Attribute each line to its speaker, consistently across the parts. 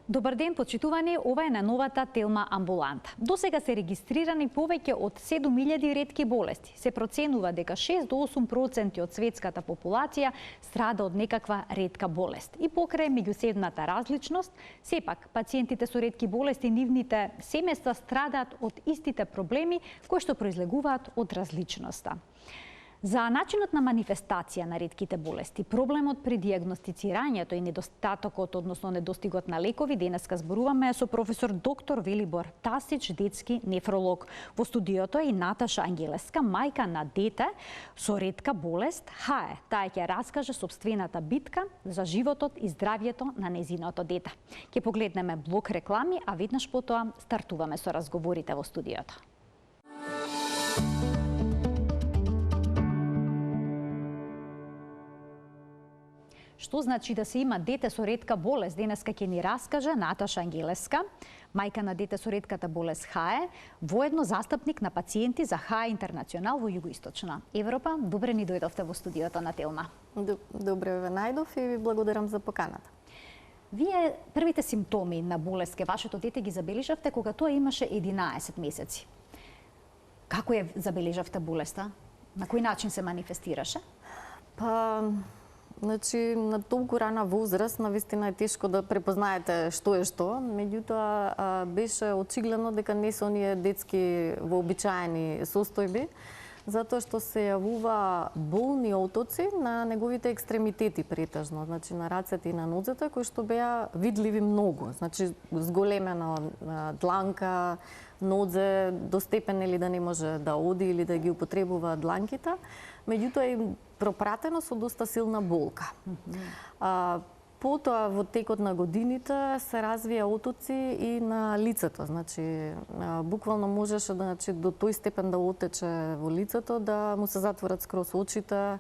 Speaker 1: Добар ден, почитувани, ова е на новата Телма амбуланта. До сега се регистрирани повеќе од 7000 ретки болести. Се проценува дека 6 до 8% од светската популација страда од некаква ретка болест. И покрај меѓусебната различност, сепак пациентите со ретки болести, нивните семејства страдаат од истите проблеми кои што произлегуваат од различноста. За начинот на манифестација на ретките болести, проблемот при диагностицирањето и недостатокот, односно недостигот на лекови, денеска зборуваме со професор доктор Велибор Тасич, детски нефролог. Во студиото е и Наташа Ангелеска, мајка на дете со ретка болест ХАЕ. Таа ќе раскаже сопствената битка за животот и здравјето на незиното дете. Ќе погледнеме блок реклами, а веднаш потоа стартуваме со разговорите во студиото. Што значи да се има дете со ретка болест? Денеска ќе ни раскаже Наташа Ангелеска, мајка на дете со ретката болест ХАЕ, воедно застапник на пациенти за ХАЕ Интернационал во Југоисточна Европа. Добре ни дојдовте во студиото на Телма.
Speaker 2: Добре ве најдов и ви благодарам за поканата.
Speaker 1: Вие првите симптоми на болест ке вашето дете ги забележавте кога тоа имаше 11 месеци. Како ја забележавте болеста? На кој начин се манифестираше?
Speaker 2: Значи, на толку рана возраст, навистина е тешко да препознаете што е што, меѓутоа беше очигледно дека не се оние детски вообичаени состојби, затоа што се јавува болни отоци на неговите екстремитети претежно, значи на рацете и на нозете, кои што беа видливи многу, значи зголемена дланка, нозе, до степен или да не може да оди или да ги употребува дланките, меѓутоа и пропратено со доста силна болка. Потоа во текот на годините се развија отоци и на лицето, значи буквално можеше до тој степен да отече во лицето, да му се затворат скроз очите,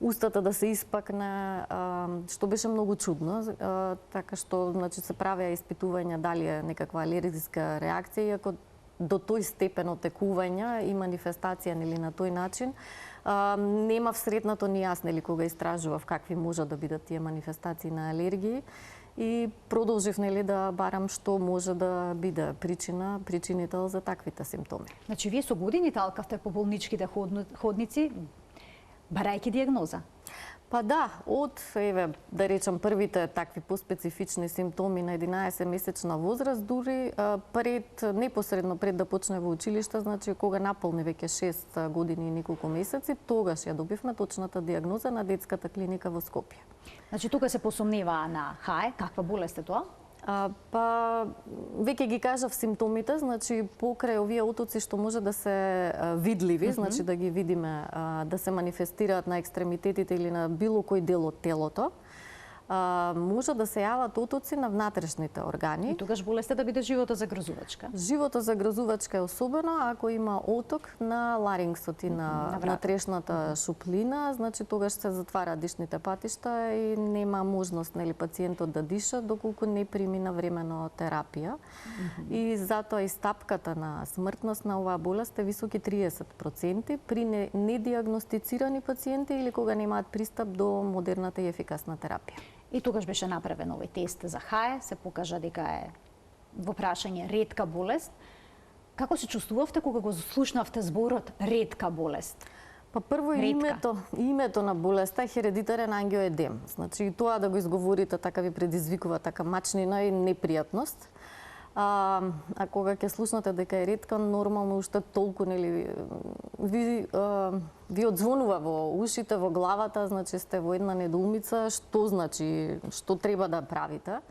Speaker 2: устата да се испакне, што беше многу чудно, така што значи се правеа испитувања дали е некаква алергиска реакција, иако до тој степен отекување и манифестација нели на тој начин, нема всретнато ни јас нели кога истражував какви можат да бидат тие манифестации на алергии и продолжив нели да барам што може да биде причинител за таквите симптоми.
Speaker 1: Значи вие со години талкавте по болничките ходници барајќи диагноза?
Speaker 2: Па да, од, да речем, првите такви поспецифични симптоми на 11-месечна возраст, дури непосредно пред да почне во училиште, значи кога наполни веќе 6 години и неколку месеци, тогаш ја добивме точната диагноза на детската клиника во Скопје.
Speaker 1: Значи тука се посомневаа на ХАЕ, каква болест е тоа?
Speaker 2: Веќе ги кажав симптомите, значи покрај овие отоци што може да се видливи, значи да ги видиме, да се манифестираат на екстремитетите или на било кој дел од телото, може да се јават отоци на внатрешните органи.
Speaker 1: И тогаш болеста да биде животозагрозувачка.
Speaker 2: Животозагрозувачка е особено ако има оток на ларингсот и на внатрешната шуплина, значи тогаш се затвара дишните патишта и нема можност нели пациентот да диша доколку не премина времено терапија. И затоа и стапката на смртност на оваа болест е високи 30% при недиагностицирани пациенти или кога немаат пристап до модерната и ефикасна терапија.
Speaker 1: И тогаш беше направен овој тест за ХАЕ, се покажа дека е во прашање ретка болест. Како се чувствувавте кога го слушнавте зборот ретка болест?
Speaker 2: Прво името на болеста е хередитарен ангиоедем. Значи тоа да го изговорите така ви предизвикува така мачнина и непријатност. А кога ќе слушнате дека е ретка, нормално уште толку нели ви одзвонува во ушите, во главата, значи сте во една недоумица, што значи, што треба да правите.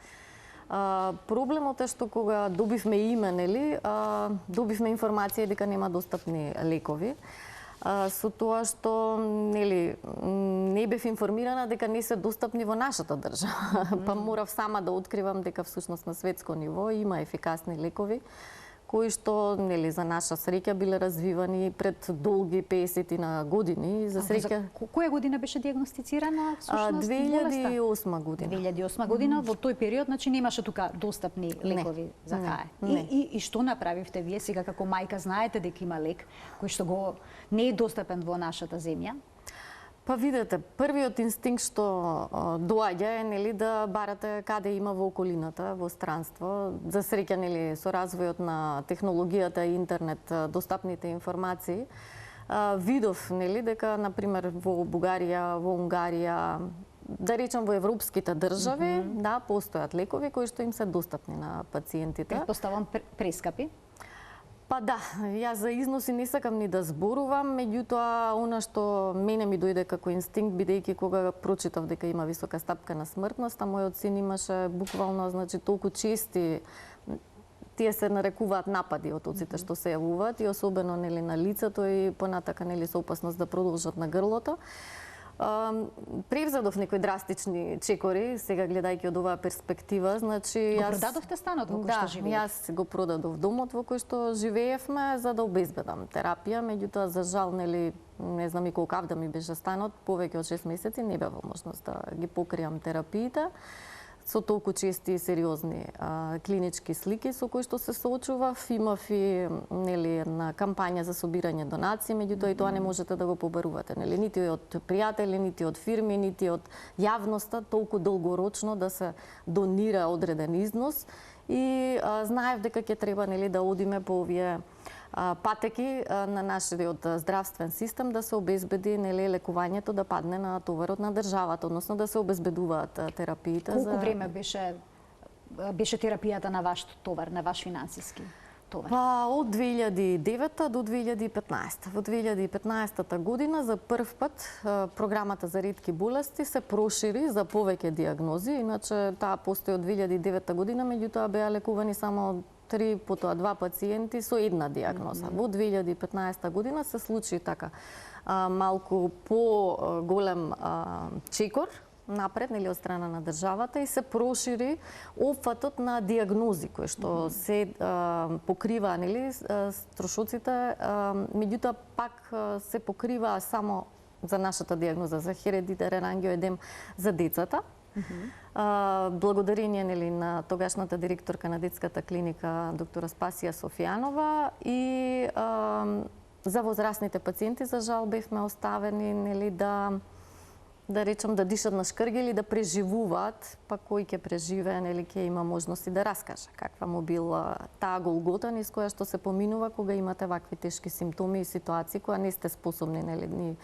Speaker 2: Проблемот е што кога добивме име, нели, добивме информација дека нема достапни лекови. Со тоа што нели не бев информирана дека не се достапни во нашата држава. Па морав сама да откривам дека всушност на светско ниво има ефикасни лекови кои што нели за наша среќа биле развивани пред долги 50 на години. За среќа
Speaker 1: која година беше диагностицирана всушност
Speaker 2: 2008 година.
Speaker 1: 2008 година, во тој период значи немаше тука достапни лекови за ХАЕ. И што направивте вие сега како мајка, знаете дека има лек кој што го не е достапен во нашата земја?
Speaker 2: Па видете, првиот инстинкт што доаѓа е нели да барате каде има во околината, во странство. За среќа нели со развојот на технологијата и интернет, достапните информации, видов нели дека на пример во Бугарија, во Унгарија, да речем во европските држави, да, постојат лекови кои што им се достапни на пациентите.
Speaker 1: Предпоставам прескапи.
Speaker 2: Па да, јас за износи не сакам ни да зборувам, меѓутоа она што мене ми дојде како инстинкт, бидејќи кога прочитав дека има висока стапка на смртност, а мојот син имаше буквално, значи, толку чести, тие се нарекуваат напади отоците што се јавуваат и особено нели на лицето и понатака нели со опасност да продолжат на грлото. Превзедов некои драстични чекори, сега гледајќи од оваа перспектива, значи
Speaker 1: Го продадовте станот во кој што живеете?
Speaker 2: Да, јас го продадов домот во кој што живеевме за да обезбедам терапија, меѓутоа за жал нели не знам и колкав да ми беше станот, повеќе од 6 месеци не бев во можност да ги покријам терапиите со толку чести и сериозни клинички слики со кои што се соочував. Имав и нели една кампања за собирање донации, меѓутоа и тоа не можете да го побарувате, нели нити од пријатели, нити од фирми, нити од јавноста толку долгорочно да се донира одреден износ и знаев дека ќе треба нели да одиме по овие патеки на нашиот здравствен систем да се обезбеди нели лекувањето да падне на товарот на државата, односно да се обезбедуваат терапиите.
Speaker 1: Колку време беше терапијата на ваш товар, на ваш финансиски товар?
Speaker 2: Па од 2009 до 2015. Во 2015 година за прв пат програмата за ретки болести се прошири за повеќе диагнози, иначе таа постои од 2009 година, меѓутоа беа лекувани само 3, потоа 2 пациенти со една диагноза. Во 2015 година се случи така малку по-голем чекор напред нели од страна на државата и се прошири опфатот на диагнози кои што се покрива нели трошоците, меѓутоа пак се покрива само за нашата диагноза за хередитарен ангиоедем за децата. Благодарение нели на тогашната директорка на детската клиника доктора Спасија Софијанова и за возрастните пациенти за жал бевме оставени нели да речем да дишат на шкргели, да преживуваат, па кој ќе преживее нели ќе има можности да раскаже каква му била таа голгота низ која што се поминува кога имате вакви тешки симптоми и ситуации која не сте способни нели ни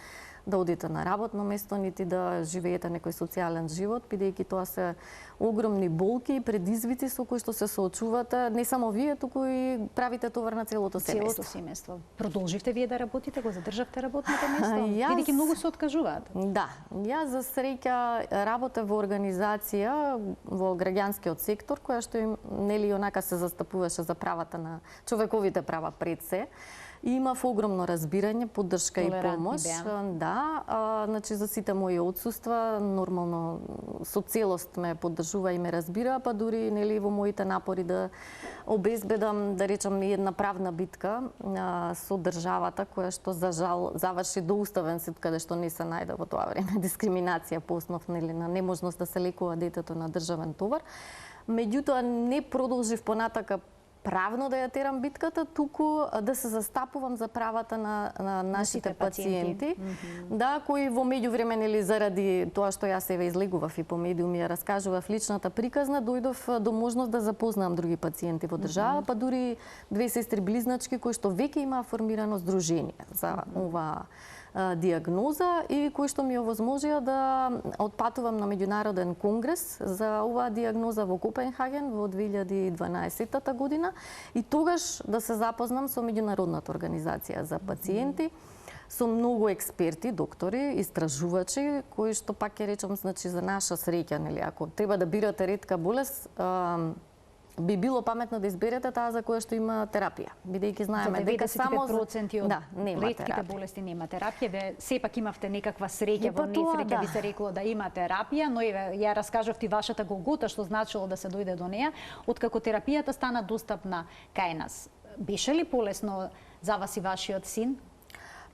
Speaker 2: да одите на работно место, нити да живеете некој социјален живот, бидејќи тоа се огромни болки и предизвици со кои што се соочувате, не само вие, туку и правите товар на целото семејство.
Speaker 1: Целото семејство. Продолживте вие да работите, го задржавте работното место? Бидејќи многу се откажуваат.
Speaker 2: Да, јас за среќа работев во организација во граѓанскиот сектор, која што нели онака се застапуваше за правата на човековите права пред се. И имав огромно разбирање, поддршка и помош. Да, значи за сите мои отсуства нормално со целост ме поддржува и ме разбира, па дури нели во моите напори да обезбедам, да речам, една правна битка со државата која што за жал заврши до уставен суд каде што не се најде во тоа време дискриминација по основ нели на неможност да се лекува детето на државен товар. Меѓутоа не продолжив понатака правно да ја терам битката, туку да се застапувам за правата на нашите пациенти, да, кои во меѓувреме нели заради тоа што јас еве излегував и по медиуми ја раскажував личната приказна, дојдов до можност да запознам други пациенти во држава, па дури 2 сестри близначки кои што веќе имаа формирано здружение за оваа диагноза и кои што ми овозможија да отпатувам на меѓународен конгрес за оваа диагноза во Копенхаген во 2012 година и тогаш да се запознам со меѓународната организација за пациенти, со многу експерти, доктори, истражувачи, кои што пак ќе речам, значи за наша среќа, нели, ако треба да бирате ретка болест, би било паметно да изберете таа за која што има терапија, бидејќи знаеме дека само
Speaker 1: 95% од ретките болести нема терапија. Ве сепак имавте некаква среќа, во несреќа би се рекло да има терапија, но ја раскажавте вашата голгота што значило да се дојде до неа, откако терапијата стана достапна кај нас. Беше ли полесно за вас и вашиот син?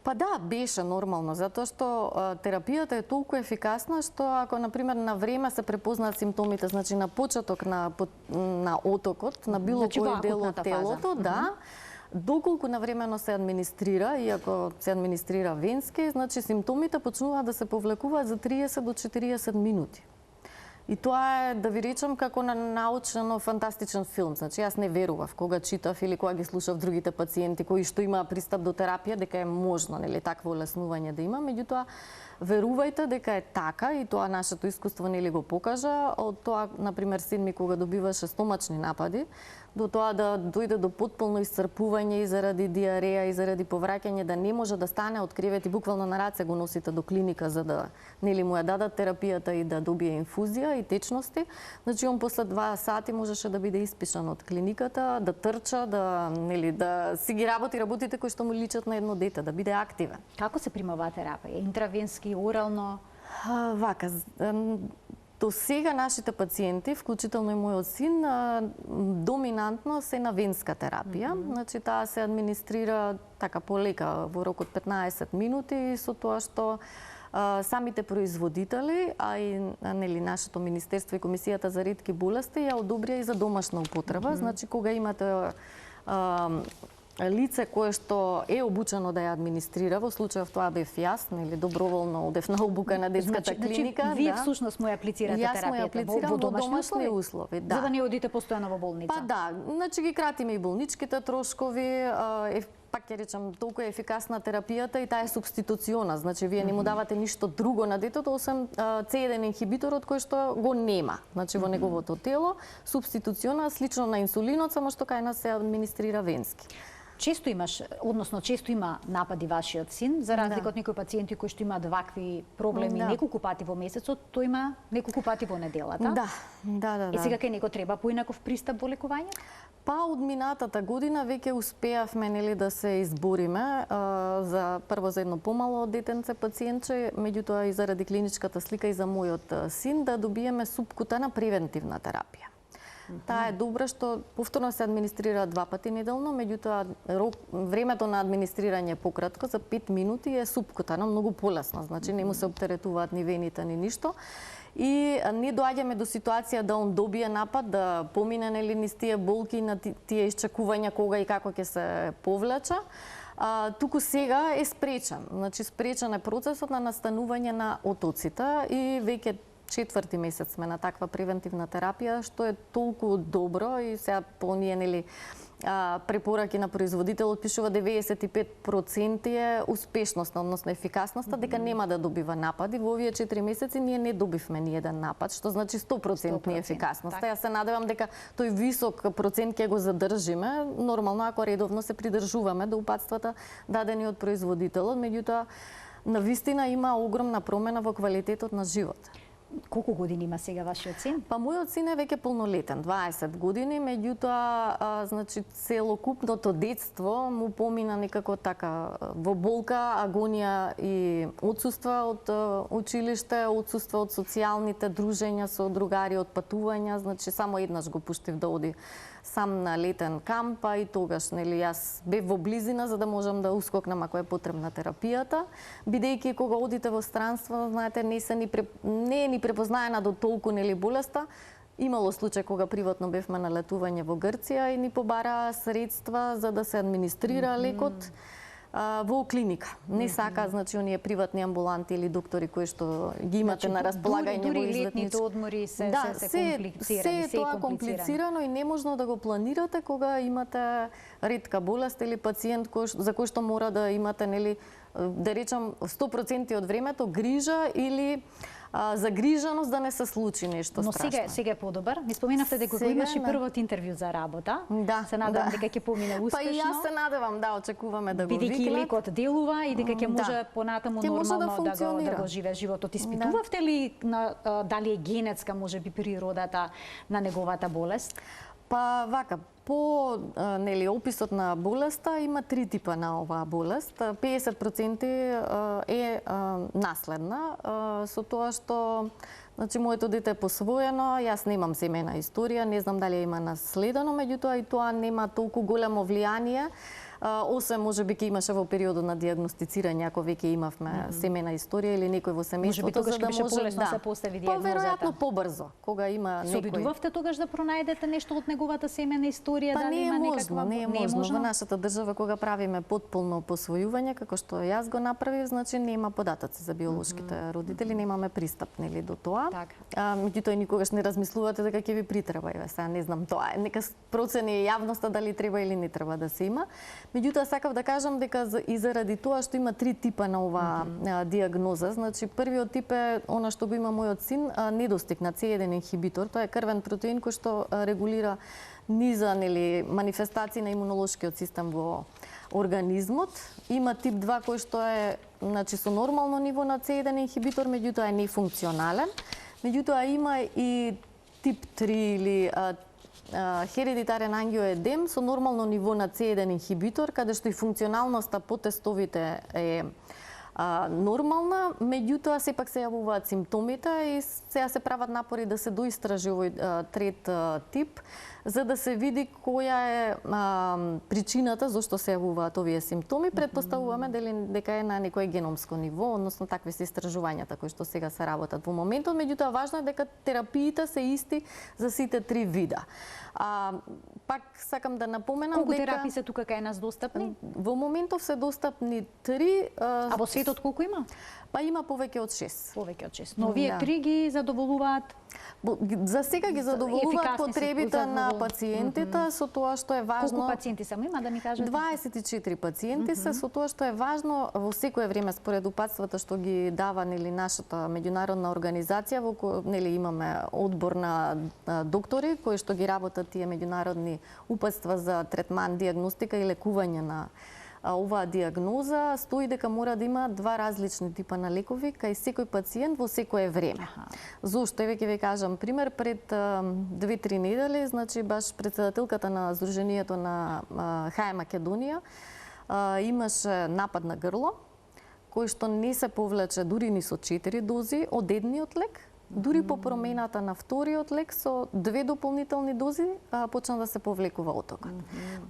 Speaker 2: Па да, беше нормално, затоа што терапијата е толку ефикасна што ако на пример на време се препознаат симптомите, значи на почеток на отокот, на било кој дел од телото, да, Доколку навремено се администрира, иако се администрира венски, значи симптомите почнуваат да се повлекуваат за 30 до 40 минути. И тоа е, да ви речам, како на научно фантастичен филм. Значи, јас не верував кога читав или кога ги слушав другите пациенти кои што имаа пристап до терапија, дека е можно, нели, такво олеснување да има. Меѓутоа, верувајте дека е така и тоа нашето искуство нели го покажа. Од тоа, например, син ми кога добиваше стомачни напади, до тоа да дојде до потполно исцрпување и заради диареја и заради повраќање да не може да стане од кревет и буквално на раце го носите до клиника за да нели му ја дадат терапијата и да добие инфузија и течности. Значи он после 2 сати можеше да биде испишан од клиниката, да трча, да нели да си ги работи работите кои што му личат на едно дете, да биде активен.
Speaker 1: Како се примава терапија? Интравенски, орално?
Speaker 2: Вака, до сега нашите пациенти, вклучително и мојот син, доминантно се на венска терапија. Значи таа се администрира така полека во рок од 15 минути, со тоа што самите производители, а и нели нашето министерство и комисијата за ретки болести ја одобрија и за домашна употреба. Значи кога имате лице кое што е обучено да ја администрира, во случајов тоа бев јас, нели доброволно одев на обука на детската клиника.
Speaker 1: Значи, вие всушност му ја аплицирате терапијата во домашни
Speaker 2: услови, да.
Speaker 1: За да не одите постојано во болница.
Speaker 2: Па да, значи ги кратиме и болничките трошкови, пак ќе речам, толку е ефикасна терапијата и таа е субституциона, значи вие не му давате ништо друго на детето освен C1 инхибиторот кој што го нема, значи во неговото тело, субституциона слично на инсулинот, само што кај нас се администрира венски.
Speaker 1: Често има напади вашиот син, за разлика од некои пациенти кои што имаат вакви проблеми неколку пати во месецот, тој има неколку пати во неделата.
Speaker 2: Да.
Speaker 1: И сега кај него треба поинаков пристап во лекување?
Speaker 2: Па од минатата година веќе успеавме нели да се избориме за прво за едно помало детенце пациентче, меѓутоа и заради клиничката слика и за мојот син да добиеме супкутана превентивна терапија. Таа е добра што повторно се администрира 2 пати неделно, меѓутоа времето на администрирање е пократко, за 5 минути е супкутано, многу полесно, значи не му се оптеретуваат ни вените ни ништо. И не доаѓаме до ситуација да он добие напад, да помине нели низ тие болки на тие исчекувања кога и како ќе се повлеча. Туку сега е спречен, значи спречен е процесот на настанување на отоците и веќе 4-ти месец сме на таква превентивна терапија, што е толку добро и сега по оние нели препораки на производителот пишува 95% е успешноста, односно ефикасноста, дека нема да добива напади. Во овие 4 месеци ние не добивме ни еден напад, што значи 100% ефикасност. Јас се надевам дека тој висок процент ќе го задржиме, нормално ако редовно се придржуваме до упатствата дадени од производителот, меѓутоа навистина има огромна промена во квалитетот на живот.
Speaker 1: Колку години има сега вашиот син?
Speaker 2: Па мојот син е веќе полнолетен, 20 години, меѓутоа значи целокупното детство му помина некако така во болка, агонија и отсуства од училиште, отсуства од социјалните дружења со другари, од патувања, значи само еднаш го пуштив да оди сам на летен камп, и тогаш нели јас бев во близина за да можам да ускокнам ако е потребна терапијата, бидејќи кога одите во странство, знаете, не е ни препознаена до толку нели болеста. Имало случај кога приватно бевме на летување во Грција и ни побараа средства за да се администрира лекот во клиника. Не сака, значи, оние приватни амбуланти или доктори кои што ги имате на располагање во
Speaker 1: излетните. Дури летните одмори се комплицирани,
Speaker 2: се е тоа комплицирано и неможно да го планирате кога имате ретка болест или пациент за кој што мора да имате, нели, да речам 100% од времето грижа или загриженост да не се случи нешто страшно.
Speaker 1: Но сега е подобар. Ми споменавте дека го имаш и првото интервју за работа. Се надевам дека ќе помине успешно.
Speaker 2: Па и јас се надевам, очекуваме да го викнат.
Speaker 1: Бидејќи лекот делува и дека ќе може понатаму нормално да го живее животот. Испитувавте ли дали е генетска можеби природата на неговата болест?
Speaker 2: Па вака, по нели описот на болеста има 3 типа на оваа болест. 50% е наследна, со тоа што значи моето дете е посвоено, јас немам семејна историја, не знам дали има наследено, меѓутоа и тоа нема толку големо влијание. Освен можеби ќе имаше во периодот на дијагностицирање, ако веќе имавме семејна историја или некој во семејството,
Speaker 1: за да може полесно се постави дијагнозата.
Speaker 2: Поверојатно побрзо, кога има некој.
Speaker 1: Се обидувавте тогаш да пронајдете нешто од неговата семејна историја теорија
Speaker 2: Па
Speaker 1: дали
Speaker 2: не е
Speaker 1: има
Speaker 2: можно,
Speaker 1: некаква...
Speaker 2: не е можно. Во нашата држава кога правиме потполно посвојување, како што јас го направив, значи нема податоци за биолошките родители, немаме пристап нели до тоа. Меѓутоа никогаш не размислувате дека ќе ви притреба, еве сега не знам тоа. Нека процени јавноста дали треба или не треба да се има. Меѓутоа сакав да кажам дека и заради тоа што има 3 типа на оваа диагноза, значи првиот тип е она што го има мојот син, недостиг на C1 инхибитор, тоа е крвен протеин кој што регулира низа нели манифестации на имунолошкиот систем во организмот. Има тип 2 кој што е значи со нормално ниво на C1 инхибитор, меѓутоа е нефункционален. Меѓутоа има и тип 3 или хередитарен ангиоедем со нормално ниво на C1 инхибитор, каде што и функционалноста по тестовите е нормална, меѓутоа сепак се јавуваат симптомите и сега се прават напори да се доистражи овој трет тип, за да се види која е причината зашто се јавуваат овие симптоми. Предпоставуваме дека е на некое геномско ниво, односно такви се истражувањата кои што сега се работат во моментот, меѓутоа важно е дека терапиите се исти за сите 3 вида. Пак сакам да напоменам
Speaker 1: колку терапии се тука кај нас достапни?
Speaker 2: Во моментов се достапни 3.
Speaker 1: А во светот колку има?
Speaker 2: Па има повеќе од 6.
Speaker 1: Повеќе од 6. Но овие 3 ги задоволуваат?
Speaker 2: За сега ги задоволуваат потребите на пациентите, со тоа што е важно...
Speaker 1: Колку пациенти само има, да ми кажете?
Speaker 2: 24 пациенти се, со тоа што е важно во секое време според упатствата што ги дава нели нашата меѓународна организација, во која нели имаме одбор на доктори кои што ги работат тие меѓународни упатства за третман, диагностика и лекување на оваа диагноза, стои дека мора да има 2 различни типа на лекови кај секој пациент во секое време. Зошто? Еве ќе ви кажам пример, пред 2-3 недели, значи баш претседателката на Сдруженијето на ХАЕ Македонија имаше напад на грло, кој што не се повлече дури ни со 4 дози од едниот лек, дури по промената на вториот лек со 2 дополнителни дози почна да се повлекува отокот.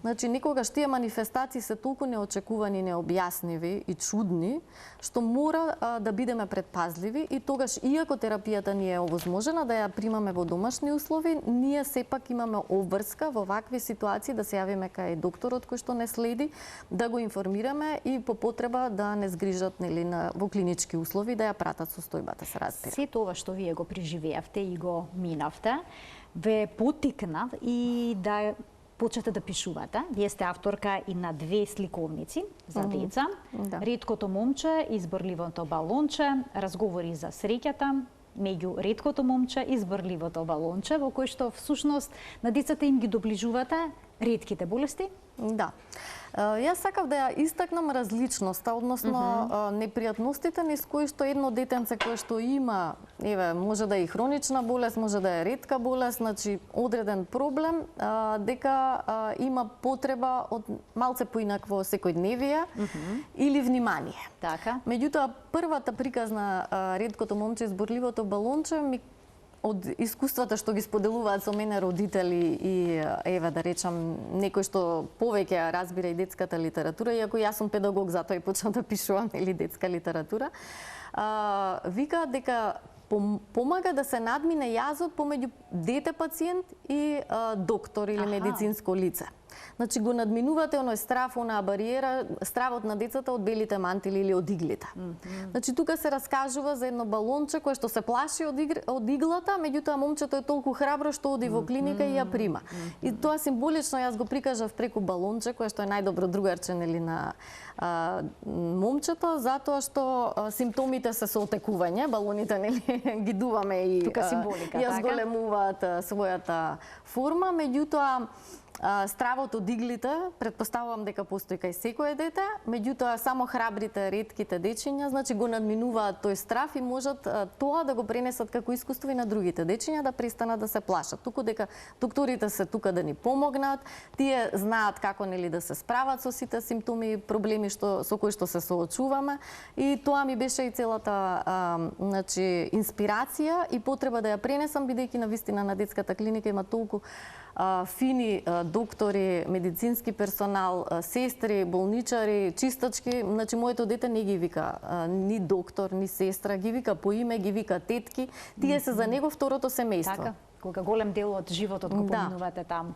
Speaker 2: Значи некогаш тие манифестации се толку неочекувани, необјасневи и чудни, што мора да бидеме предпазливи и тогаш иако терапијата ни е овозможена да ја примаме во домашни услови, ние сепак имаме обврска во вакви ситуации да се јавиме кај докторот кој што не следи, да го информираме и по потреба да не згрижат нели во клинички услови да ја пратат состојбата, се разбира.
Speaker 1: Се тоа што вие го преживеавте и го минавте, ве поттикнав и да почнете да пишувате. Вие сте авторка и на 2 сликовници за деца. Реткото момче, изборливото балонче, разговори за среќата, меѓу реткото момче и изборливото балонче, во кој што всушност на децата им ги доближувате ретките болести?
Speaker 2: Да. Јас сакав да ја истакнам различноста, односно непријатностите низ кои што едно детенце кое што има, еве, може да е и хронична болест, може да е ретка болест, значи одреден проблем, дека има потреба од малце поинакво секојдневие или внимание.
Speaker 1: Така.
Speaker 2: Меѓутоа, првата приказна реткото момче изборливото балонче ми од искуствата што ги споделуваат со мене родители и еве да речам некој што повеќе разбира и детската литература, иако јас сум педагог, затоа и почнав да пишувам или детска литература, вика дека помага да се надмине јазот помеѓу дете пациент и доктор или медицинско лице. Значи го надминувате оној страв, онаа бариера, стравот на децата од белите мантили или од иглите. Значи тука се раскажува за едно балонче кое што се плаши од иглата, меѓутоа момчето е толку храбро што оди во клиника и ја прима. И тоа символично јас го прикажав преку балонче кое што е најдобро другарче нели на момчето, затоа што симптомите се соотекување, балоните нели ги дуваме и
Speaker 1: тука символика,
Speaker 2: ја зголемуваат својата форма, меѓутоа стравот од иглите, предпоставувам дека постои кај секое дете, меѓутоа само храбрите, ретките дечиња, значи го надминуваат тој страв и можат тоа да го пренесат како искуство и на другите дечиња да престанат да се плашат. Туку дека докторите се тука да ни помогнат, тие знаат како нели да се справат со сите симптоми и проблеми со кои што се соочуваме и тоа ми беше и целата значи инспирација и потреба да ја пренесам бидејќи навистина на детската клиника има толку фини доктори, медицински персонал, сестри, болничари, чистачки, значи моето дете не ги вика ни доктор, ни сестра, ги вика по име, ги вика тетки, тие се за него второто семејство.
Speaker 1: Така. кога голем дел од животот го поминувате таму.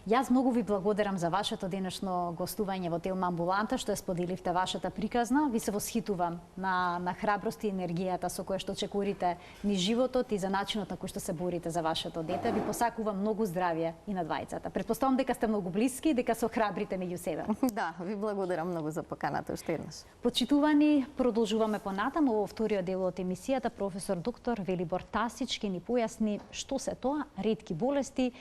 Speaker 1: Јас многу ви благодарам за вашето денешно гостување во Телма амбуланта, што ја споделивте вашата приказна. Ви се восхитувам на храброст и енергијата со која што чекорите ни животот и за начинот на кој што се борите за вашето дете. Ви посакувам многу здравје и на двајцата. Претпоставам дека сте многу блиски, дека се охрабрите меѓу себе.
Speaker 2: Да, ви благодарам многу за поканата уште еднаш.
Speaker 1: Почитувани, продолжуваме понатаму во вториот дел од емисијата. Професор доктор Велибор Тасич ќе ни појасни што се тоа ретки болести,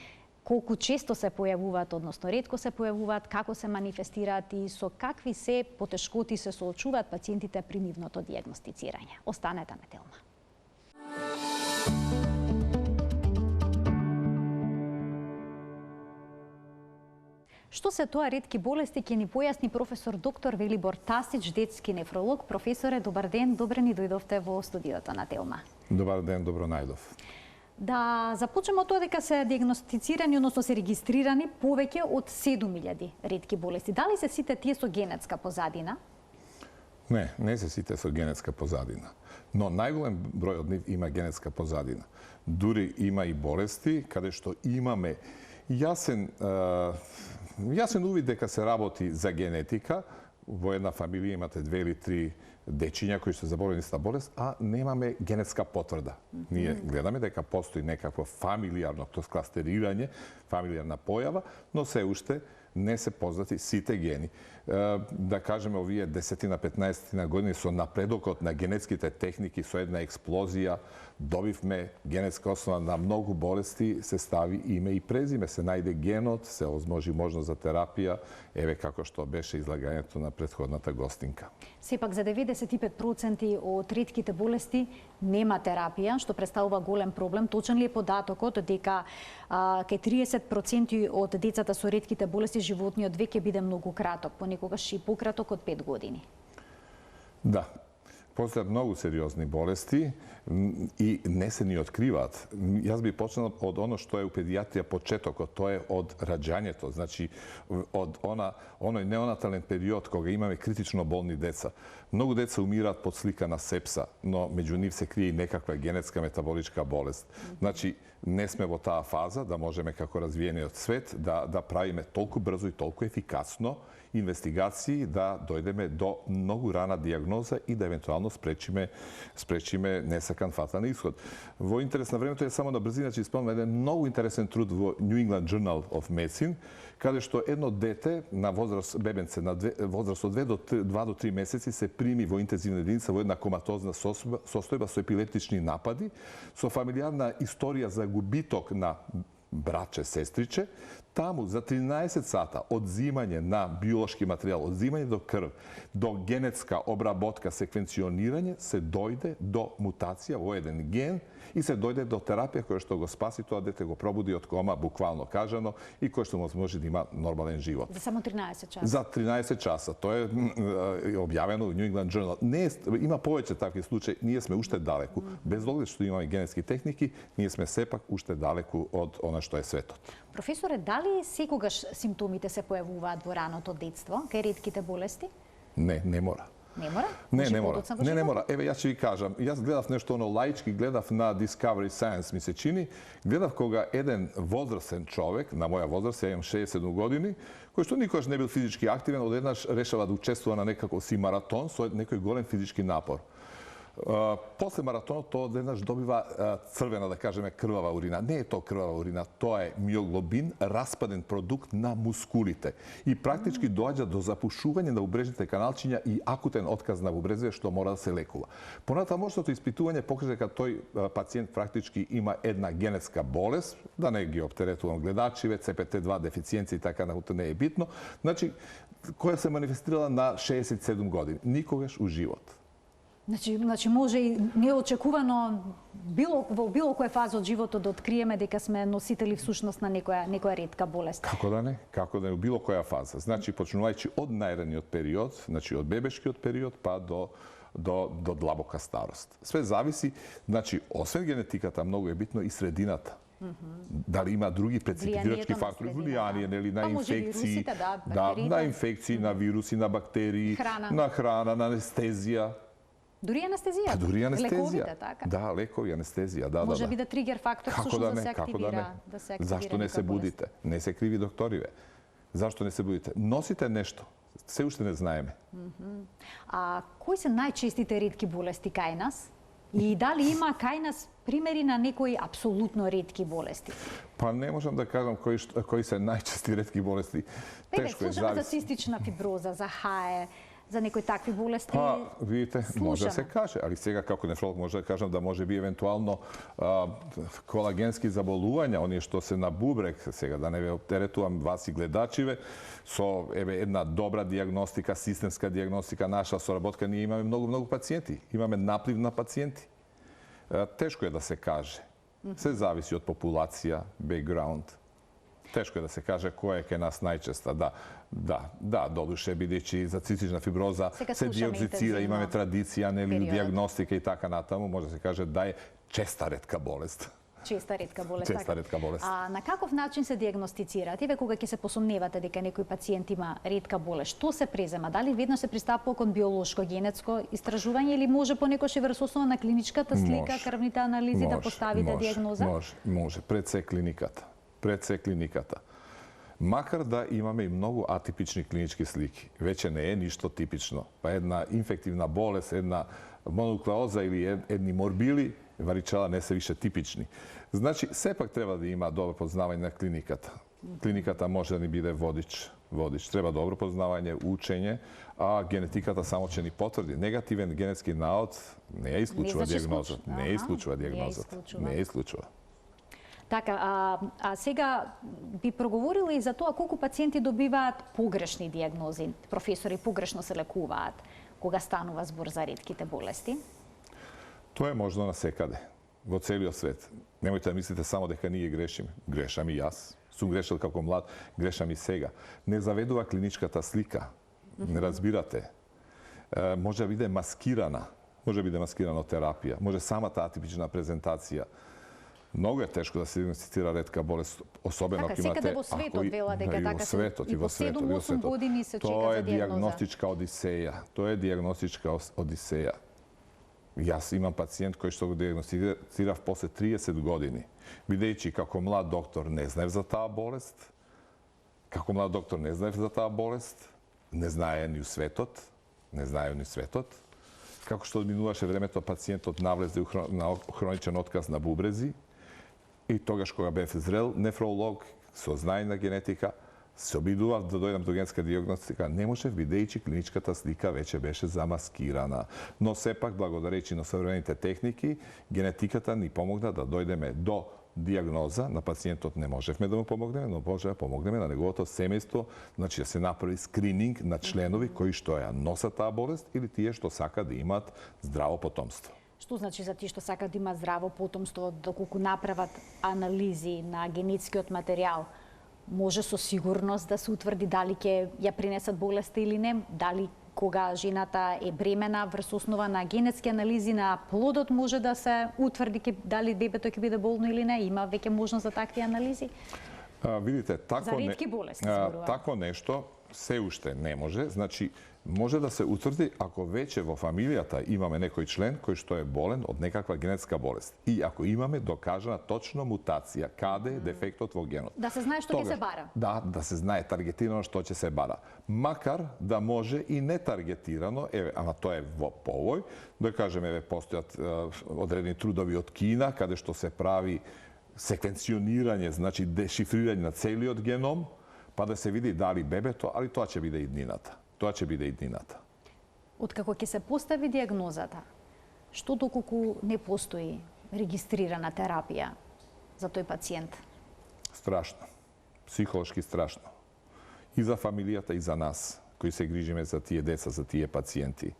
Speaker 1: колку често се појавуваат, односно ретко се појавуваат, како се манифестираат и со какви се потешкоти се соочуваат пациентите при нивното дијагностицирање. Останете на Телма. Што се тоа ретки болести ќе ни појасни професор доктор Велибор Тасич, детски нефролог. Професоре, добар ден, добре ни дојдовте во студиото на Телма.
Speaker 3: Добар ден, добро најдов.
Speaker 1: Да започнеме од тоа дека се диагностицирани, односно се регистрирани повеќе од 7000 ретки болести. Дали се сите тие со генетска позадина?
Speaker 3: Не се сите со генетска позадина. Но најголем број од нив има генетска позадина. Дури има и болести каде што имаме јасен увид дека се работи за генетика. Во една фамилија имате 2 или 3 дечиња кои се заболени со болест, а немаме генетска потврда. Ние гледаме дека постои некакво фамилијарно, тоа кластерирање, фамилијарна појава, но се уште не се познати сите гени. Да кажеме, овие 10-15 години со напредокот на генетските техники, со една експлозија, добивме генетска основа на многу болести, се стави име и презиме, се најде генот, се озможи можност за терапија, еве како што беше излагањето на претходната гостинка.
Speaker 1: Сепак за 95% од ретките болести нема терапија, што представува голем проблем. Точен ли е податокот дека кај 30% од децата со ретките болести животниот век ќе биде многу краток, понекогаш и пократок од 5 години?
Speaker 3: Да. Постојат многу сериозни болести и не се ни откриваат. Јас би почнал од оно што е у педијатрија почетокот, тоа е од раѓањето, значи од оној неонатален период кога имаме критично болни деца. Многу деца умираат под слика на сепса, но меѓу нив се крие и некаква генетска метаболичка болест. Значи, не сме во таа фаза да можеме како развиениот свет да правиме толку брзо и толку ефикасно инвестигации да дојдеме до многу рана дијагноза и да евентуално спречиме несакан фатален исход. Во интерес на времето е само на брзина ќе спомнам еден многу интересен труд во New England Journal of Medicine, каде што едно дете на возраст бебенце на возраст од 2 до 3 месеци се прими во интензивна единица во една коматозна состојба со епилептични напади, со фамилијарна историја за губиток на братче, сестриче. Таму за 13 сата од зимање на биолошки материјал, од зимање до крв, до генетска обработка, секвенционирање, се дојде до мутација во еден ген и се дојде до терапија која што го спаси тоа дете, го пробуди од кома, буквално кажано, и кој што може да има нормален живот.
Speaker 1: За само 13 часа?
Speaker 3: За 13 часа. Тоа е објавено во New England Journal. Има повеќе такви случаи, ние сме уште далеку. Без оглед што имаме генетски техники, ние сме сепак уште далеку од она што е светот.
Speaker 1: Професоре, дали секогаш симптомите се појавуваат во раното детство, кај ретките болести?
Speaker 3: Не мора.
Speaker 1: Не мора?
Speaker 3: Не мора. Не мора. Еве, јас ќе ви кажам. Јас гледав нешто лаички, гледав на Discovery Science, ми се чини. Гледав кога еден возрастен човек, на моја возраст, ја имам 67 години, кој што никогаш не бил физички активен, одеднаш решава да учествува на некако си маратон со некој голем физички напор. После маратонот тоа одеднаш добива црвена, да кажеме, крвава урина. Не е тоа крвава урина, тоа е миоглобин, распаден продукт на мускулите. И практички доаѓа до запушување на бубрежните каналчиња и акутен отказ на бубрезиве што мора да се лекува. Понатамошното испитување покажа дека тој пациент практички има една генетска болест, да не ги оптеретувам гледачиве, CPT2 дефициенција и така натаму, не е битно, значи која се манифестирала на 67 години, никогаш у живот.
Speaker 1: Значи може и неочекувано во било која фаза од животот да откриеме дека сме носители всушност на некоја ретка болест.
Speaker 3: Како да не? Како да не, во било која фаза. Значи почнувајќи од најраниот период, значи од бебешкиот период па до длабока старост. Све зависи, значи освен генетиката многу е битно и средината. Дали има други преципитирачки фактори, влијание на инфекции, на инфекции, на вируси, на бактерии, на храна, на анестезија.
Speaker 1: Дури анестезија?
Speaker 3: Па дури анестезија.
Speaker 1: Лековите, така?
Speaker 3: Да, лекови, анестезија, да.
Speaker 1: Може би да тригер фактор всушност да се активира.
Speaker 3: Зашто не се будите? Не се криви докториве. Зашто не се будите? Носите нешто. Се уште не знаеме.
Speaker 1: А кои се најчестите ретки болести кај нас? И дали има кај нас примери на некои апсолутно ретки болести?
Speaker 3: Па не можам да кажам кои се најчести ретки болести. Тешко е,
Speaker 1: слушаме за цистична фиброза, за ХАЕ, за некои такви болести.
Speaker 3: Па, видите, може да се каже, али сега како нефролог може да кажам да може би евентуално колагенски заболувања, оние што се на бубрек, сега да не ве оптеретувам вас и гледачиве, со една добра диагностика, системска диагностика, наша соработка, ние имаме многу пациенти, имаме наплив на пациенти. Тешко е да се каже. Се зависи од популација, бекграунд. Тешко е да се каже која е кај нас најчеста. Да, додуше, бидејќи за цистична фиброза се диагностицира, имаме традиција, нели, диагностика и така натаму, може да се каже да е честа ретка болест.
Speaker 1: Честа ретка болест.
Speaker 3: Честа ретка болест.
Speaker 1: А на каков начин се диагностицираат? Еве кога ќе се посомневате дека некој пациент има ретка болест, што се презема? Дали веднаш се пристапува кон биолошко генетско истражување или може понекогаш и врз основа на клиничката слика, крвните анализи да поставите диагноза?
Speaker 3: Може, пред се клиниката. Макар да имаме и многу атипични клинички слики, веќе не е ништо типично. Па една инфективна болест, една мононуклеоза или едни морбили, варичала не се више типични. Значи, сепак треба да има добро познавање на клиниката. Клиниката може да ни биде водич. Треба добро познавање, учење, а генетиката само ќе ни потврди. Негативен генетски наод не ја исклучува диагноза. Не ја исклучува.
Speaker 1: Така, а сега би проговорили и за тоа колку пациенти добиваат погрешни диагнози, професори погрешно се лекуваат кога станува збор за ретките болести?
Speaker 3: Тоа е можно насекаде, во целиот свет. Немојте да мислите само дека ние грешиме. Грешам и јас. Сум грешил како млад, грешам и сега. Не заведува клиничката слика. Не разбирате. Може да биде маскирана. Може да биде маскирана терапија. Може самата атипична презентација. Многу е тешко да се диагностицира ретка болест, особено ако имате...
Speaker 1: Секаде во светот вела дека така се и во 7-8 години се чека за диагноза.
Speaker 3: Тоа е диагностичка одисеја. Јас имам пациент кој што го диагностицирав после 30 години. Бидејќи како млад доктор не знаев за таа болест, не знае ни светот, како што одминуваше времето, пациентот навлезе на хроничен отказ на бубрези, и тогаш кога бев зрел нефролог, со знаење на генетика, се обидував да дојдам до генетска диагностика, не можев, бидејќи клиничката слика веќе беше замаскирана. Но сепак, благодарејќи на современите техники, генетиката ни помогна да дојдеме до диагноза на пациентот. Не можевме да му помогнеме, но може да помогнеме на неговото семејство, значи да се направи скрининг на членови кои што ја носат таа болест или тие што сакаат да имаат здраво потомство.
Speaker 1: Што значи за тие што сакаат да имаат здраво потомство, доколку направат анализи на генетскиот материјал, може со сигурност да се утврди дали ќе ја принесат болеста или не, дали кога жената е бремена врз основа на генетски анализи на плодот може да се утврди дали бебето ќе биде болно или не, има веќе можност за такви анализи?
Speaker 3: Видите,
Speaker 1: такво
Speaker 3: нешто се уште не може, значи може да се утврди ако веќе во фамилијата имаме некој член кој што е болен од некаква генетска болест и ако имаме докажана точно мутација, каде е дефектот во генот.
Speaker 1: Да се знае што ќе се бара.
Speaker 3: Да се знае таргетирано што ќе се бара. Макар да може и не таргетирано, ама тоа е во повој, да кажеме постојат одредени трудови од Кина каде што се прави секвенционирање, значи дешифрирање на целиот геном, па да се види дали бебето, али тоа ќе биде иднината.
Speaker 1: Откако ќе се постави диагнозата, што доколку не постои регистрирана терапија за тој пациент?
Speaker 3: Страшно. Психолошки страшно. И за фамилијата, и за нас, кои се грижиме за тие деца, за тие пациенти.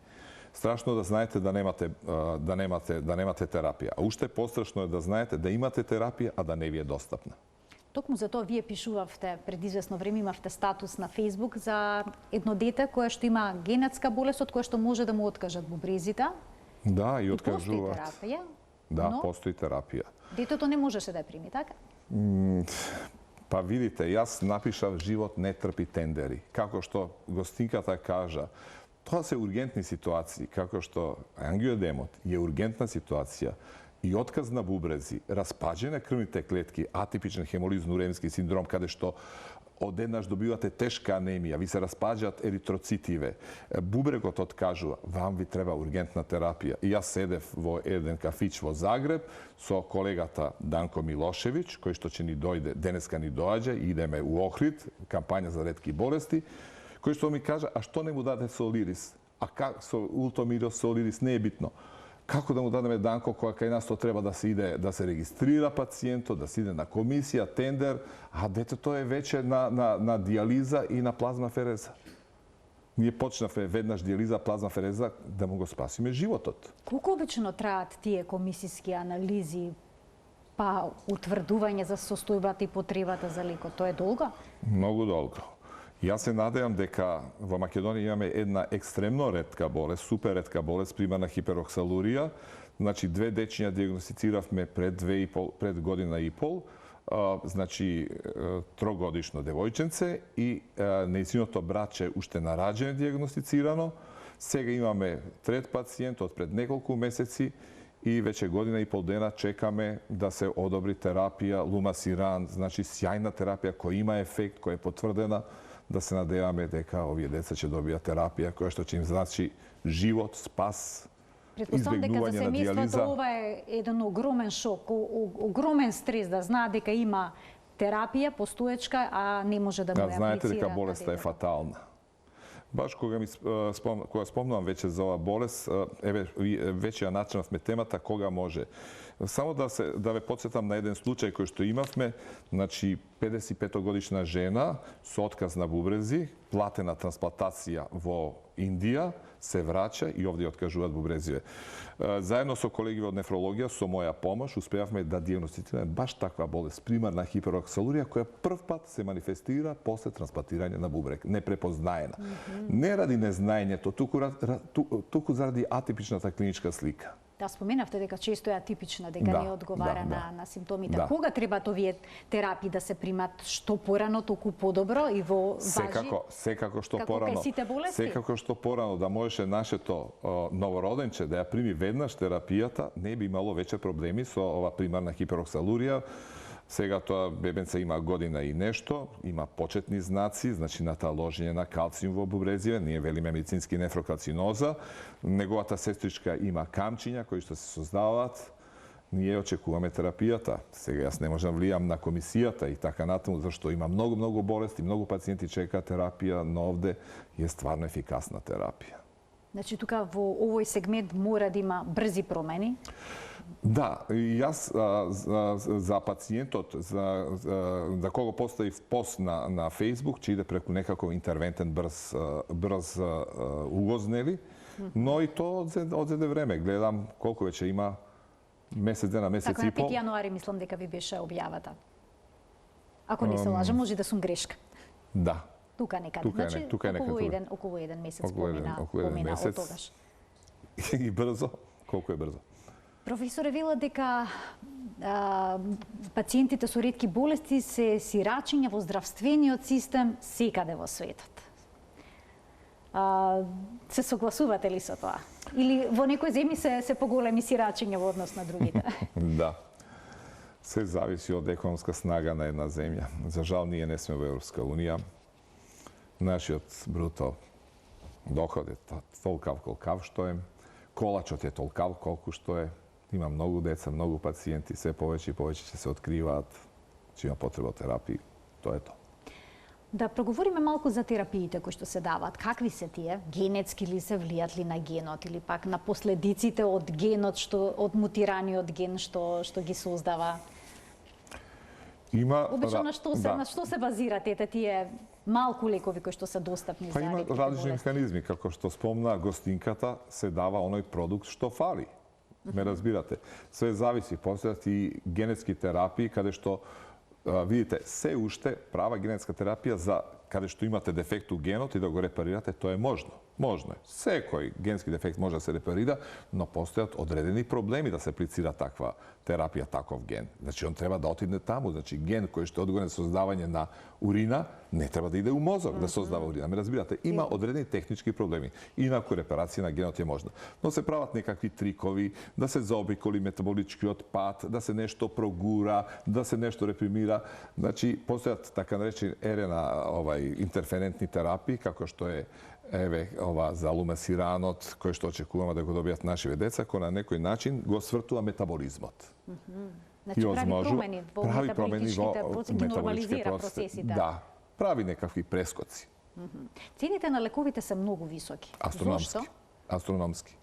Speaker 3: Страшно да знаете да немате терапија. А уште пострашно е да знаете да имате терапија, а да не ви е достапна.
Speaker 1: Токму за тоа вие пишувавте пред известно време, имавте статус на Facebook за едно дете кое што има генетска болест од која што може да му откажат бубрезите.
Speaker 3: Да, и откажуваат.
Speaker 1: Постои терапија.
Speaker 3: Да, постои терапија.
Speaker 1: Детето не можеше да ја прими, така?
Speaker 3: Па видите, јас напишав живот не трпи тендери. Како што гостинката кажа, Тоа се ургентни ситуации, како што ангиодемот е ургентна ситуација и отказ на бубрези, распаѓане крвните клетки, атипичен хемолизно-уремски синдром, каде што одеднаш добивате тешка анемија, ви се распаѓаат еритроцитиве, бубрегот откажува, вам ви треба ургентна терапија. И јас седев во еден кафич во Загреб со колегата Данко Милошевиќ, кој што ќе ни дојде, денеска ни доаѓа, идеме у Охрид, кампања за ретки болести, кој што ми кажа, а што не му даде Солирис? А как со Ултомирос Солирис не е битно. Како да му дадеме Данко, кога кај нас то треба да се иде, да се регистрира пациентот, да се иде на комисија, тендер, а детето е веќе на диализа и на плазмафереза. Ние почнавме веднаш диализа, плазмафереза, да му го спасиме животот.
Speaker 1: Колку обично траат тие комисиски анализи, па утврдување за состојбата и потребата за лекот? Тоа е долго?
Speaker 3: Многу долго. Јас се надевам дека во Македонија имаме една екстремно ретка болест, супер ретка болест, примарна хипероксалурија. Значи, 2 дечиња диагностициравме пред година и пол. Значи, 3-годишно девојченце и нејзиното братче уште нараđено диагностицирано. Сега имаме трет пациент од пред неколку месеци и веќе година и пол дена чекаме да се одобри терапија Лумасиран, значи сјајна терапија која има ефект, која е потврдена, да се надеваме дека овие деца ќе добијат терапија која што ќе им значи живот, спас,
Speaker 1: Претпоставам дека за
Speaker 3: избегнување на диализа.
Speaker 1: семејството ова е еден огромен шок, огромен стрес да знаат дека има терапија постоечка, а не може да му ја аплицира.
Speaker 3: Знаете дека болеста е фатална. Баш кога спомнувам веќе за оваа болест, веќе ја начнавме темата кога може. Само да ве потсетам на еден случај кој што имавме, значи 55-годишна жена со отказ на бубрези, платена трансплантација во Индија, се враќа и овде откажуваат бубрезиве. Заедно со колеги од нефрологија, со моја помош, успеавме да диагностицираме баш таква болест, примарна хипероксалурија, која прв пат се манифестира после трансплантирање на бубрег, непрепознаена. Не ради незнаењето, туку заради атипичната клиничка слика.
Speaker 1: Да, споменавте дека често е атипична, дека не одговара на симптомите. Кога треба овие терапии да се примат што порано, толку подобро и во важи?
Speaker 3: Секако што порано. Секако што порано да можеше нашето новороденче да ја прими веднаш терапијата, не би имало веќе проблеми со ова примарна хипероксалурија. Сега тоа бебенце има година и нешто, има почетни знаци, значи наталожење на калциум во бубрезиве, ние велиме медицински нефрокарциноза. Неговата сестричка има камчиња кои што се создаваат. Ние очекуваме терапијата. Сега јас не можам влијам на комисијата и така натаму, зашто има многу болести, многу пациенти чекаат терапија, но овде е стварно ефикасна терапија.
Speaker 1: Значи, тука во овој сегмент мора да има брзи промени?
Speaker 3: Да, јас за пациентот, за кого поставив пост на Facebook, че иде преку некако интервентен брз угоз, нели? Но и то одзеде време. Гледам колку веќе има месец дена, месец и пол.
Speaker 1: Така, на 5 јануари мислам дека ви беше објавата. Ако не се лажам, може да сум грешка.
Speaker 3: Да.
Speaker 1: Тука некаде. Значи, околу еден месец помина од тогаш.
Speaker 3: И брзо? Колку е брзо?
Speaker 1: Професоре, вела дека пациентите со ретки болести се сирачиња во здравствениот систем секаде во светот. Се согласувате ли со тоа? Или во некои земји се поголеми сирачиња во однос на другите?
Speaker 3: Да. Се зависи од економска снага на една земја. За жал, ние не сме во Европска унија. Нашиот бруто доход е толкав колкав што е. Колачот е толкав колку што е. Има многу деца, многу пациенти, се повеќе и повеќе ќе се откриваат, че има потреба од терапии. Тоа е тоа.
Speaker 1: Да проговориме малку за терапиите кои што се даваат. Какви се тие? Генетски ли се, влијат ли на генот или пак на последиците од генот, од мутираниот ген што ги создава? Обично на што се базират тие малку лекови кои што се достапни за ретки болести?
Speaker 3: Има различни механизми, како што спомна гостинката, се дава оној продукт што фали. Ме разбирате. Све зависи. Постојат и генетски терапии, каде што, видите, се уште права генетска терапија за каде што имате дефект у генот и да го репарирате, тоа е можно. Можно е. Секој генски дефект може да се репарира, но постојат одредени проблеми да се аплицира таква терапија, таков ген. Значи, он треба да отиде таму. Значи, ген кој што е одговорен за создавање на урина, не треба да иде у мозок да создава урина. Ме разбирате, има одредени технички проблеми. Инаку репарација на генот е можна. Но се прават некакви трикови, да се заобиколи метаболичкиот пат, да се нешто прогура, да се нешто репримира. Значи, постојат така наречени РНА интерферентни терапии, како што е ова за лумесиранот, кој што очекуваме да го добијат нашиве деца, кој на некој начин го свртува метаболизмот.
Speaker 1: Значи, прави промени во метаболичките процеси, ги нормализира процесите.
Speaker 3: Да, прави некакви прескоци.
Speaker 1: Цените на лековите се многу високи.
Speaker 3: Астрономски. Астрономски.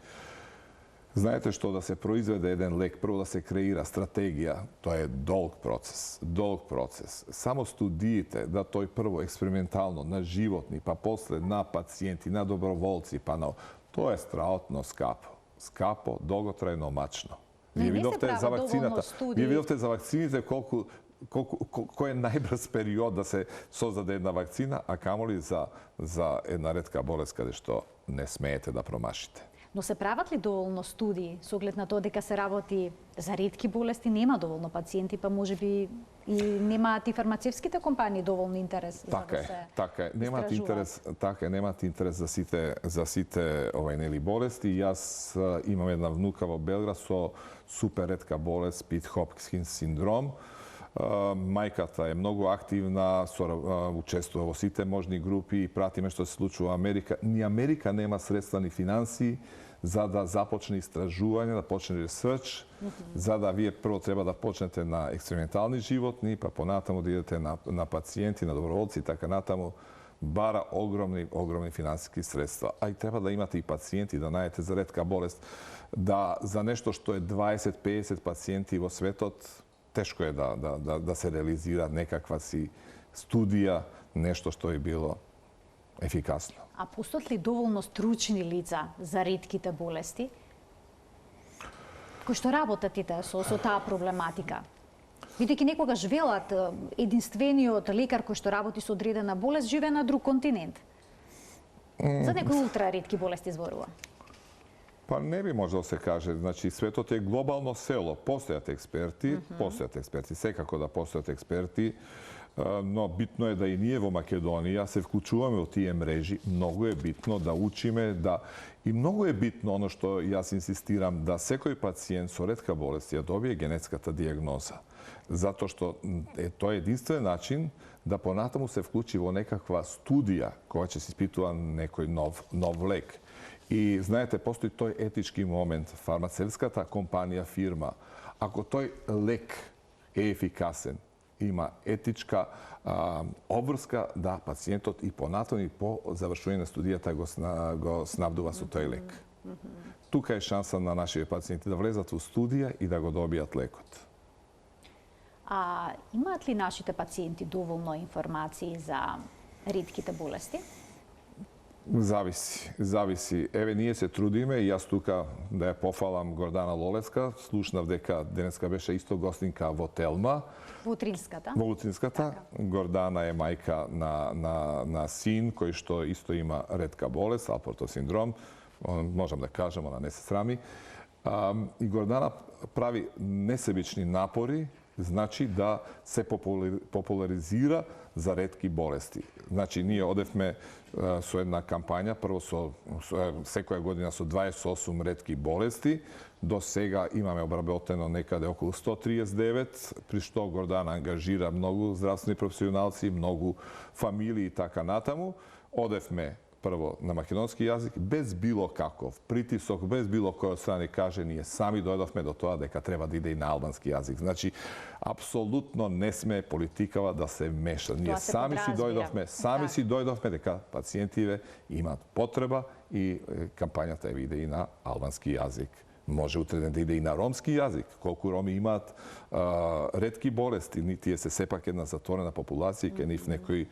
Speaker 3: Знаете што, да се произведе еден лек, прво да се креира стратегија, тоа е долг процес. Долг процес. Само студиите да тој прво експериментално на животни, па после на пациенти, на доброволци, па на... Тоа е страотно скапо. Скапо, долготрајно, мачно. Вие видовте за вакцината. Вие видовте за вакцините кој е најбрз период да се создаде една вакцина, а камоли за една ретка болест каде што не смеете да промашите.
Speaker 1: Но се прават ли доволно студии со оглед на тоа дека се работи за ретки болести, нема доволно пациенти, па можеби и немаат и фармацевските компании доволно интерес за да се
Speaker 3: така е. Немаат интерес за сите болести. Јас имам една внука во Белград со супер ретка болест Пит-Хопкинс синдром. Мајката е многу активна, учествува во сите можни групи, пратиме што се случува во Америка. Ни Америка нема средства ни финансии за да започне истражување, да почне ресерч, за да вие прво треба да почнете на експериментални животни, па понатаму да идете на пациенти, на доброволци и така натаму. Бара огромни финансиски средства. А и треба да имате и пациенти, да најдете за ретка болест, да за нешто што е 20-50 пациенти во светот, тешко е да се реализира некаква си студија, нешто што е било ефикасно.
Speaker 1: А постојат ли доволно стручни лица за ретките болести кои што работат со таа проблематика? Бидејќи некогаш велат единствениот лекар кој што работи со одредена болест живее на друг континент. За некои ултра ретки болести зборува.
Speaker 3: Па не би можело да се каже. Значи, светот е глобално село. Постојат експерти, секако да постојат експерти, но битно е да и ние во Македонија се вклучуваме во тие мрежи. Многу е битно да учиме, и многу е битно оно што јас инсистирам, да секој пациент со ретка болест ја добие генетската дијагноза. Затоа што тоа е единствен начин да понатаму се вклучи во некаква студија која ќе се испитува некој нов лек. И знаете, постои тој етички момент. Фармацевската компанија, фирма, ако тој лек е ефикасен, има етичка обврска да пациентот и понатаму и по завршување на студијата го снабдува со тој лек. Тука е шанса на нашите пациенти да влезат во студија и да го добијат лекот.
Speaker 1: А имаат ли нашите пациенти доволно информации за ретките болести?
Speaker 3: Зависи. Еве, ние се трудиме и јас тука да ја пофалам Гордана Лолеска. Слушнав дека денеска беше исто гостинка во Телма.
Speaker 1: Во Утринската.
Speaker 3: Во Утринската. Гордана е мајка на син кој што исто има ретка болест, Алпортов синдром. Можам да кажам, она не се срами. И Гордана прави несебични напори, значи да се популаризира за ретки болести. Значи, ние одевме со една кампања, прво секоја година со 28 ретки болести, до сега имаме обработено некаде околу 139, при што Гордана ангажира многу здравствени професионалци, многу фамилии и така натаму. Одевме прво на македонски јазик, без било каков притисок, без било кој од страни каже, ние сами дојдовме до тоа дека треба да иде и на албански јазик. Значи, апсолутно не сме политикава да се меша. Ние сами си дојдовме дека пациентиве имаат потреба и кампањата иде и на албански јазик. Може утре да иде и на ромски јазик. Колку роми имаат ретки болести, тие се сепак една затворена популација, кај нив некои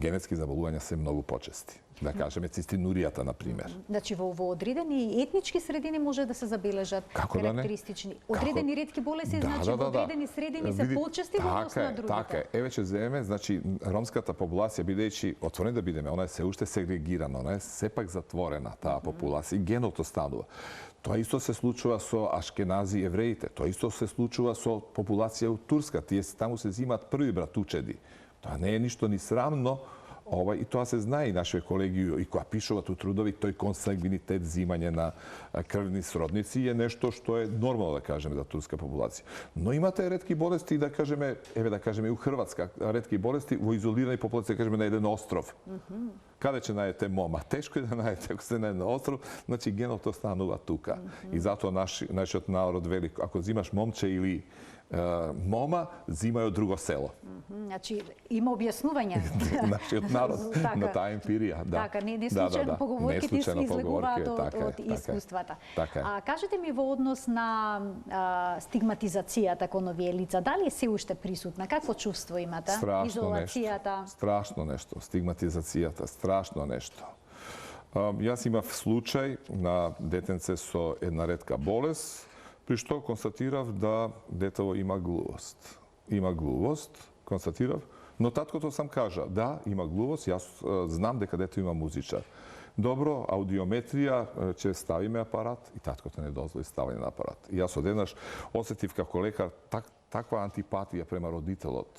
Speaker 3: генетски заболувања се многу почести. да кажеме цистинуријата, например.
Speaker 1: Значи во одредени етнички средини може да се забележат карактеристични. Одредени ретки болести, значи во одредени средини се почести во однос на другите.
Speaker 3: Така е. Еве ќе земеме, значи ромската популација бидејќи отворени да бидеме, она е се уште сегрегирана, она е сепак затворена таа популација и геното станува. Тоа исто се случува со ашкенази евреите, тоа исто се случува со популација од Турска, тие таму се зимаат први братучеди. Тоа не е ништо ни срамно, и тоа се знае и нашите колеги и која пишуваат у трудови, тој консангвинитет, зимање на крвни сродници е нешто што е нормално да кажеме за турска популација. Но имате ретки болести да кажеме, еве да кажеме и у Хрватска, ретки болести во изолирани популации, да кажеме на еден остров. Каде ќе најдете мома? Тешко е да најдете ако сте на еден остров, значи геното станува тука. И затоа нашиот народ вели, ако зимаш момче или мома, зимај од друго село.
Speaker 1: Значи, има објаснување.
Speaker 3: Нашиот народ на таа емпирија.
Speaker 1: Така, не случајно поговорките излегуваат од искуствата. Кажете ми во однос на стигматизацијата кон овие лица, дали е се уште присутна? Какво чувство имате? Изолацијата?
Speaker 3: Страшно нешто. Стигматизацијата, страшно нешто. Јас имав случај на детенце со една ретка болест, при што констатирав да детево има глувост. Има глувост, констатирав, но таткото сам кажа, да, има глувост, јас знам дека дете има музичар. Добро, аудиометрија, ќе ставиме апарат и таткото не дозволи ставање на апарат. И јас одеднаш осетив како лекар таква антипатија према родителот.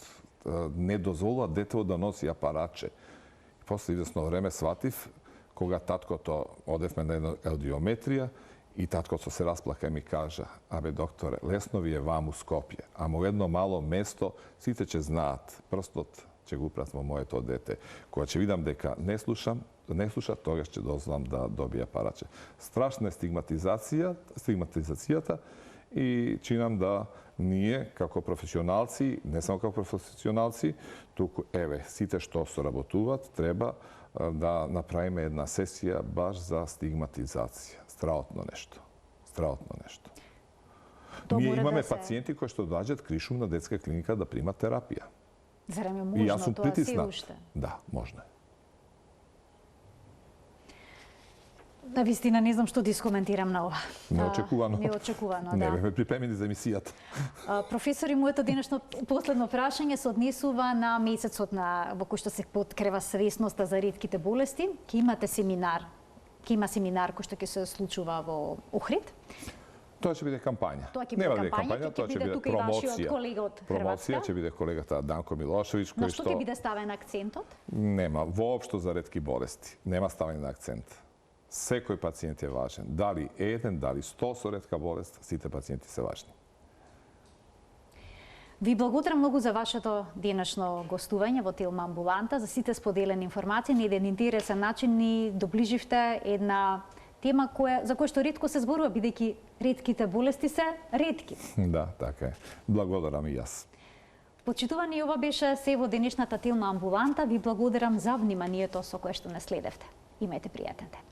Speaker 3: Не дозволува детево да носи апаратче. И после известно време сватив, кога таткото одевме на една аудиометрија, и таткото се расплака и ми кажа, абе докторе, лесно ви е вам у Скопје, ама у едно мало место сите ќе знаат, прстот ќе го упрат во моето дете. Кога ќе видам дека не слуша, тогаш ќе дозволам да добија параче. Страшна е стигматизацијата и чинам да ние како професионалци, не само како професионалци, туку еве сите што соработуваат треба да направиме една сесија баш за стигматизација. Страотно нешто. Страотно нешто. Ние имаме пациенти кои што доаѓаат кришум на детска клиника да примат терапија.
Speaker 1: Зарем е можно тоа се уште?
Speaker 3: Да, можно е.
Speaker 1: Навистина не знам што да искоментирам на ова.
Speaker 3: Неочекувано.
Speaker 1: Неочекувано, да.
Speaker 3: Не бевме припремени за емисијата.
Speaker 1: Професори, моето денешно последно прашање се однесува на месецот во кој што се подкрива свесноста за ретките болести. Ќе имате семинар. Ќе има семинар кој што ќе се случува во Охрид.
Speaker 3: Тоа ќе биде кампања.
Speaker 1: Тоа ќе биде кампања, тоа ќе биде тука и вашиот колега од Хрватска.
Speaker 3: Промоција ќе биде колегата Данко Милошевиќ, кој
Speaker 1: што ќе биде ставен акцентот?
Speaker 3: Нема, воопшто за ретки болести. Нема ставен на акцент. Секој пациент е важен. Дали еден, дали 100 со ретка болест, сите пациенти се важни.
Speaker 1: Ви благодарам многу за вашето денешно гостување во Тилма амбуланта, за сите споделени информации, на еден интересен начин ни доближивте една тема за која што ретко се зборува, бидејќи ретките болести се ретки.
Speaker 3: Да, така е. Благодарам и јас.
Speaker 1: Почитувани, ова беше се во денешната Тилма амбуланта. Ви благодарам за вниманието со кое што не следевте. Имајте пријатен ден.